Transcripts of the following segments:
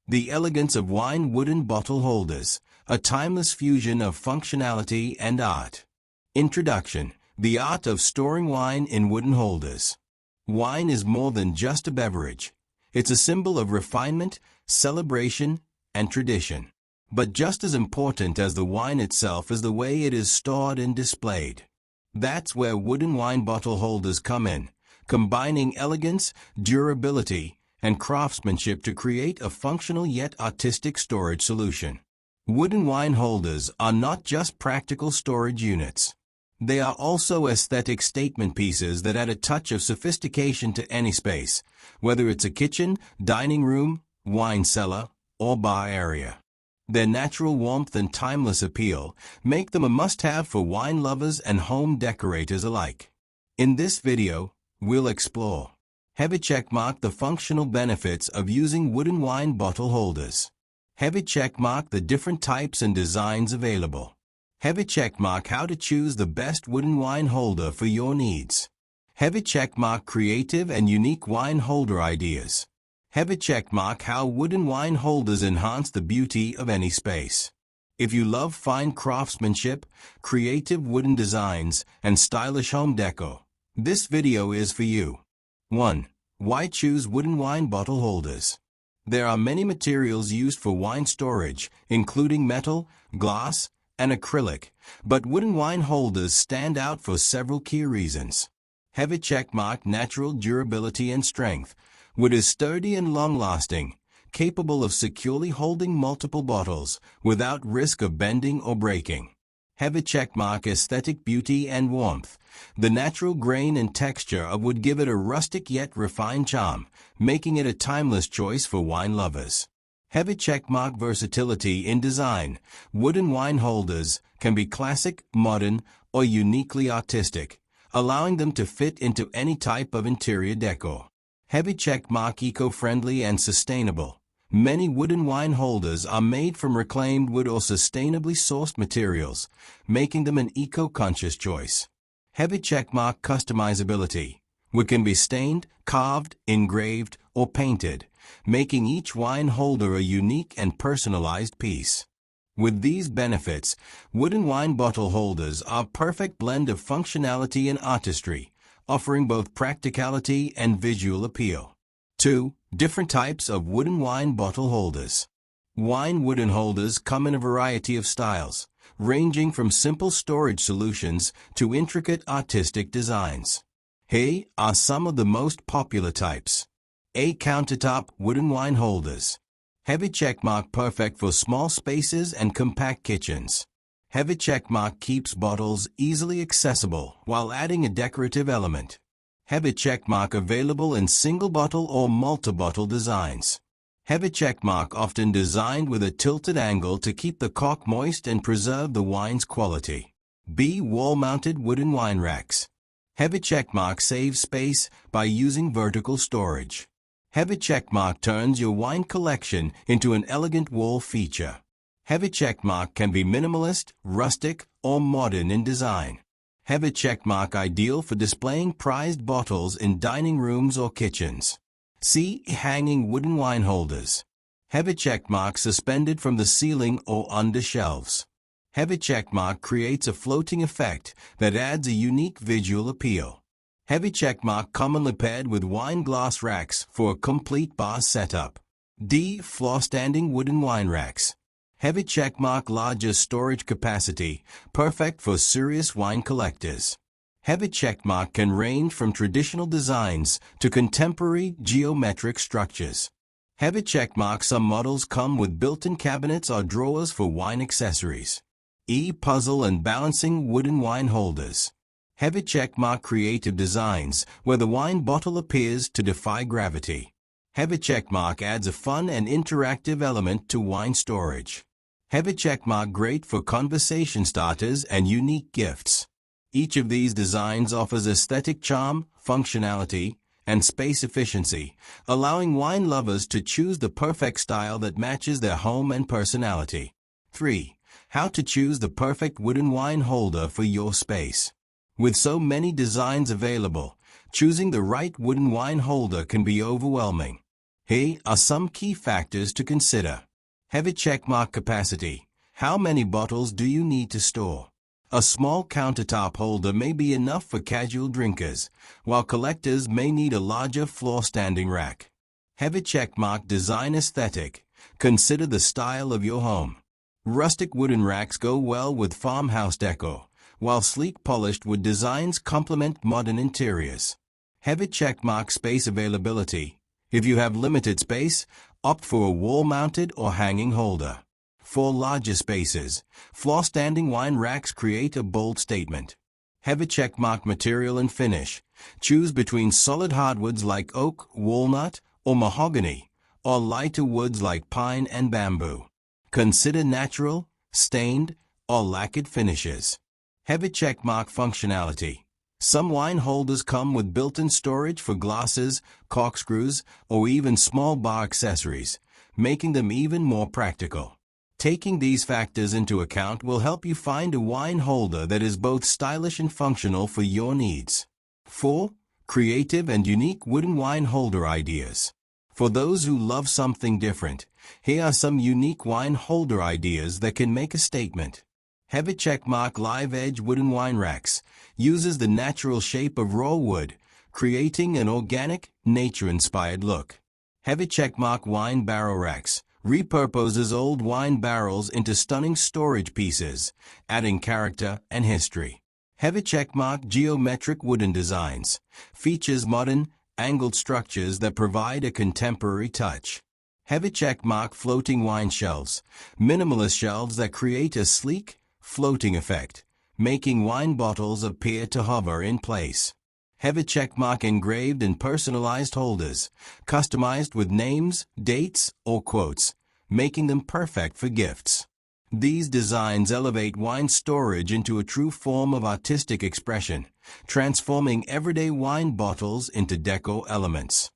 The elegance of wine wooden bottle holders, a timeless fusion of functionality and art. Introduction: the art of storing wine in wooden holders. Wine is more than just a beverage. It's a symbol of refinement, celebration, and tradition. But just as important as the wine itself is the way it is stored and displayed. That's where wooden wine bottle holders come in, combining elegance, durability, and craftsmanship to create a functional yet artistic storage solution. Wooden wine holders are not just practical storage units. They are also aesthetic statement pieces that add a touch of sophistication to any space, whether it's a kitchen, dining room, wine cellar, or bar area. Their natural warmth and timeless appeal make them a must-have for wine lovers and home decorators alike. In this video, we'll explore heavy checkmark the functional benefits of using wooden wine bottle holders. Heavy checkmark the different types and designs available. Heavy checkmark how to choose the best wooden wine holder for your needs. Heavy checkmark creative and unique wine holder ideas. Heavy checkmark how wooden wine holders enhance the beauty of any space. If you love fine craftsmanship, creative wooden designs, and stylish home deco, this video is for you. 1. Why choose wooden wine bottle holders? There are many materials used for wine storage, including metal, glass, and acrylic, but wooden wine holders stand out for several key reasons. Heavy checkmark natural durability and strength. Wood is sturdy and long-lasting, capable of securely holding multiple bottles without risk of bending or breaking. Heavy checkmark aesthetic beauty and warmth. The natural grain and texture of wood give it a rustic yet refined charm, making it a timeless choice for wine lovers. Heavy checkmark versatility in design. Wooden wine holders can be classic, modern, or uniquely artistic, allowing them to fit into any type of interior decor. Heavy checkmark eco-friendly and sustainable. Many wooden wine holders are made from reclaimed wood or sustainably sourced materials, making them an eco-conscious choice. Heavy checkmark customizability. Wood can be stained, carved, engraved, or painted, making each wine holder a unique and personalized piece. With these benefits, wooden wine bottle holders are a perfect blend of functionality and artistry, offering both practicality and visual appeal. 2. Different types of wooden wine bottle holders. Wine wooden holders come in a variety of styles, ranging from simple storage solutions to intricate artistic designs. Here are some of the most popular types. A. Countertop wooden wine holders. Heavy checkmark perfect for small spaces and compact kitchens. Heavy checkmark keeps bottles easily accessible while adding a decorative element. Heavy checkmark available in single bottle or multi-bottle designs. Heavy checkmark often designed with a tilted angle to keep the cork moist and preserve the wine's quality. B. Wall-mounted wooden wine racks. Heavy checkmark saves space by using vertical storage. Heavy checkmark turns your wine collection into an elegant wall feature. Heavy checkmark can be minimalist, rustic, or modern in design. Heavy checkmark ideal for displaying prized bottles in dining rooms or kitchens. C. Hanging wooden wine holders. Heavy checkmark suspended from the ceiling or under shelves. Heavy checkmark creates a floating effect that adds a unique visual appeal. Heavy checkmark commonly paired with wine glass racks for a complete bar setup. D. Floor-standing wooden wine racks. Heavy checkmark larger storage capacity, perfect for serious wine collectors. Heavy checkmark can range from traditional designs to contemporary geometric structures. Heavy checkmark some models come with built-in cabinets or drawers for wine accessories. E. Puzzle and balancing wooden wine holders. Heavy checkmark creative designs where the wine bottle appears to defy gravity. Heavy checkmark adds a fun and interactive element to wine storage. Heavy checkmark great for conversation starters and unique gifts. Each of these designs offers aesthetic charm, functionality, and space efficiency, allowing wine lovers to choose the perfect style that matches their home and personality. 3. How to choose the perfect wooden wine holder for your space. With so many designs available, choosing the right wooden wine holder can be overwhelming. Here are some key factors to consider. Heavy checkmark capacity. How many bottles do you need to store? A small countertop holder may be enough for casual drinkers, while collectors may need a larger floor-standing rack. Heavy checkmark design aesthetic. Consider the style of your home. Rustic wooden racks go well with farmhouse decor, while sleek polished wood designs complement modern interiors. Heavy checkmark space availability. If you have limited space, opt for a wall-mounted or hanging holder. For larger spaces, floor-standing wine racks create a bold statement. Heavy checkmark material and finish. Choose between solid hardwoods like oak, walnut, or mahogany, or lighter woods like pine and bamboo. Consider natural, stained, or lacquered finishes. Heavy checkmark functionality. Some wine holders come with built-in storage for glasses, corkscrews, or even small bar accessories, making them even more practical. Taking these factors into account will help you find a wine holder that is both stylish and functional for your needs. 4. Creative and unique wooden wine holder ideas. For those who love something different, here are some unique wine holder ideas that can make a statement. Heavy checkmark live edge wooden wine racks uses the natural shape of raw wood, creating an organic, nature-inspired look. Heavy checkmark wine barrel racks repurposes old wine barrels into stunning storage pieces, adding character and history. Heavy checkmark geometric wooden designs features modern, angled structures that provide a contemporary touch. Heavy checkmark floating wine shelves, minimalist shelves that create a sleek, floating effect, making wine bottles appear to hover in place. Heavy checkmark engraved and personalized holders, customized with names, dates, or quotes, making them perfect for gifts. These designs elevate wine storage into a true form of artistic expression, transforming everyday wine bottles into deco elements.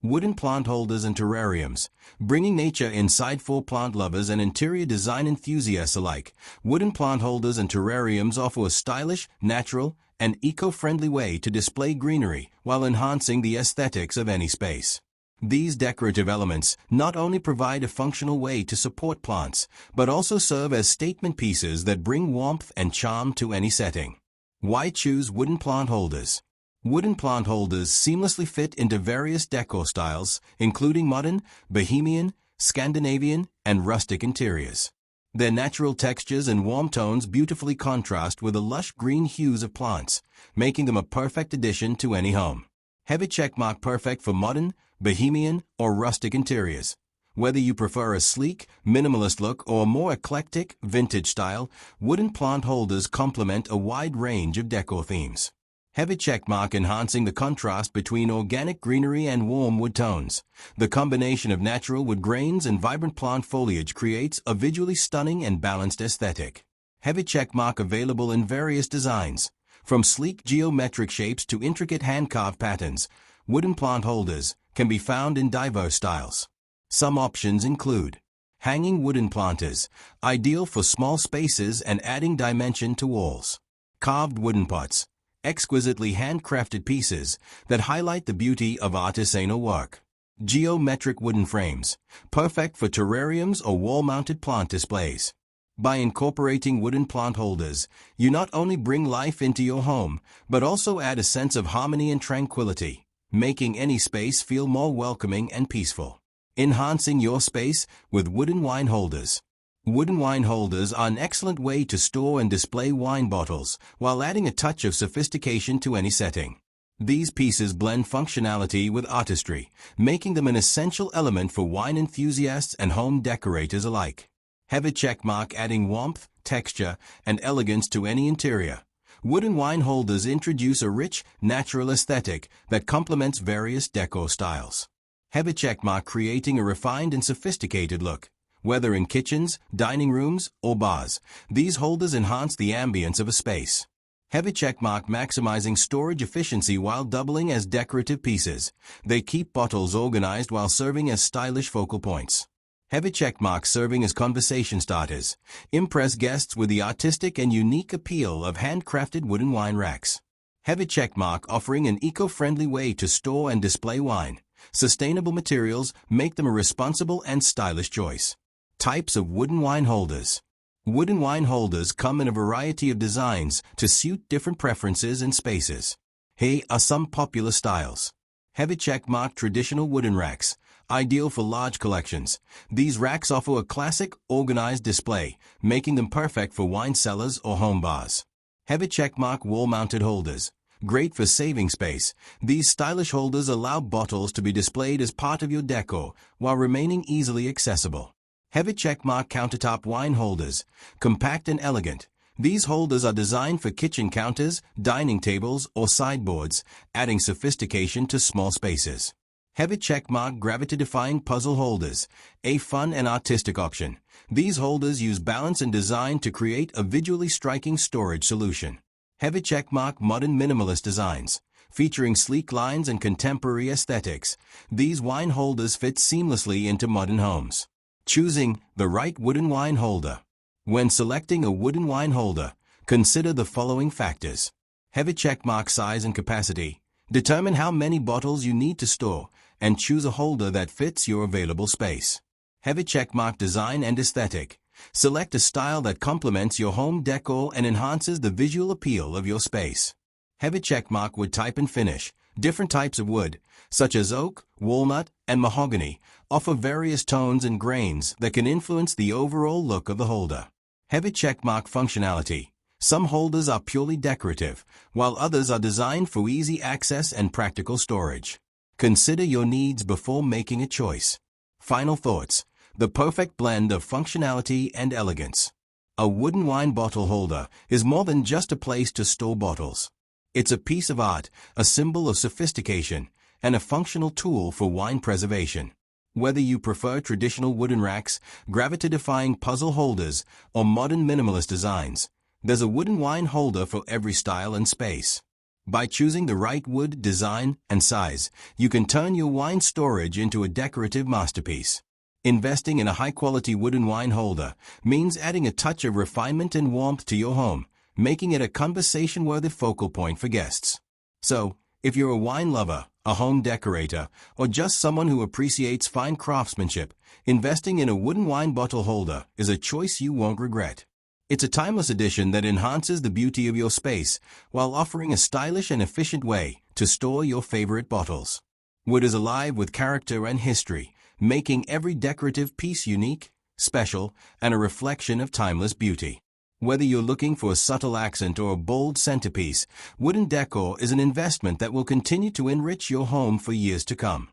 Wooden plant holders and terrariums, bringing nature inside for plant lovers and interior design enthusiasts alike. Wooden plant holders and terrariums offer a stylish, natural, and eco-friendly way to display greenery while enhancing the aesthetics of any space. These decorative elements not only provide a functional way to support plants, but also serve as statement pieces that bring warmth and charm to any setting. Why choose wooden plant holders? Wooden plant holders seamlessly fit into various decor styles, including modern, bohemian, Scandinavian, and rustic interiors. Their natural textures and warm tones beautifully contrast with the lush green hues of plants, making them a perfect addition to any home. Heavy checkmark perfect for modern, bohemian, or rustic interiors. Whether you prefer a sleek, minimalist look or a more eclectic, vintage style, wooden plant holders complement a wide range of decor themes. Heavy checkmark enhancing the contrast between organic greenery and warm wood tones. The combination of natural wood grains and vibrant plant foliage creates a visually stunning and balanced aesthetic. Heavy checkmark available in various designs. From sleek geometric shapes to intricate hand-carved patterns, wooden plant holders can be found in diverse styles. Some options include hanging wooden planters, ideal for small spaces and adding dimension to walls. Carved wooden pots, exquisitely handcrafted pieces that highlight the beauty of artisanal work. Geometric wooden frames, perfect for terrariums or wall-mounted plant displays. By incorporating wooden plant holders, you not only bring life into your home, but also add a sense of harmony and tranquility, making any space feel more welcoming and peaceful. Enhancing your space with wooden wine holders. Wooden wine holders are an excellent way to store and display wine bottles while adding a touch of sophistication to any setting. These pieces blend functionality with artistry, making them an essential element for wine enthusiasts and home decorators alike. Heavy checkmark adding warmth, texture, and elegance to any interior. Wooden wine holders introduce a rich, natural aesthetic that complements various decor styles. Heavy checkmark creating a refined and sophisticated look. Whether in kitchens, dining rooms, or bars, these holders enhance the ambience of a space. Heavy checkmark maximizing storage efficiency while doubling as decorative pieces. They keep bottles organized while serving as stylish focal points. Heavy checkmark serving as conversation starters. Impress guests with the artistic and unique appeal of handcrafted wooden wine racks. Heavy checkmark offering an eco-friendly way to store and display wine. sustainable materials make them a responsible and stylish choice. Types of wooden wine holders. Wooden wine holders come in a variety of designs to suit different preferences and spaces. Here are some popular styles. Heavy checkmark traditional wooden racks, ideal for large collections. These racks offer a classic, organized display, making them perfect for wine cellars or home bars. Heavy checkmark wall-mounted holders, great for saving space. These stylish holders allow bottles to be displayed as part of your decor while remaining easily accessible. Heavy checkmark countertop wine holders, compact and elegant. These holders are designed for kitchen counters, dining tables, or sideboards, adding sophistication to small spaces. Heavy checkmark gravity-defying puzzle holders, a fun and artistic option. These holders use balance and design to create a visually striking storage solution. Heavy checkmark modern minimalist designs, featuring sleek lines and contemporary aesthetics. These wine holders fit seamlessly into modern homes. Choosing the right wooden wine holder. When selecting a wooden wine holder, consider the following factors. Heavy checkmark size and capacity. Determine how many bottles you need to store and choose a holder that fits your available space. Heavy checkmark design and aesthetic. Select a style that complements your home decor and enhances the visual appeal of your space. Heavy checkmark wood type and finish. Different types of wood, such as oak, walnut, and mahogany, offer various tones and grains that can influence the overall look of the holder. Heavy checkmark functionality. Some holders are purely decorative, while others are designed for easy access and practical storage. Consider your needs before making a choice. Final thoughts. The perfect blend of functionality and elegance. A wooden wine bottle holder is more than just a place to store bottles. It's a piece of art, a symbol of sophistication, and a functional tool for wine preservation. Whether you prefer traditional wooden racks, gravity-defying puzzle holders, or modern minimalist designs, there's a wooden wine holder for every style and space. By choosing the right wood, design, and size, you can turn your wine storage into a decorative masterpiece. Investing in a high-quality wooden wine holder means adding a touch of refinement and warmth to your home, making it a conversation-worthy focal point for guests. So, if you're a wine lover, a home decorator, or just someone who appreciates fine craftsmanship, investing in a wooden wine bottle holder is a choice you won't regret. It's a timeless addition that enhances the beauty of your space while offering a stylish and efficient way to store your favorite bottles. Wood is alive with character and history, making every decorative piece unique, special, and a reflection of timeless beauty. Whether you're looking for a subtle accent or a bold centerpiece, wooden decor is an investment that will continue to enrich your home for years to come.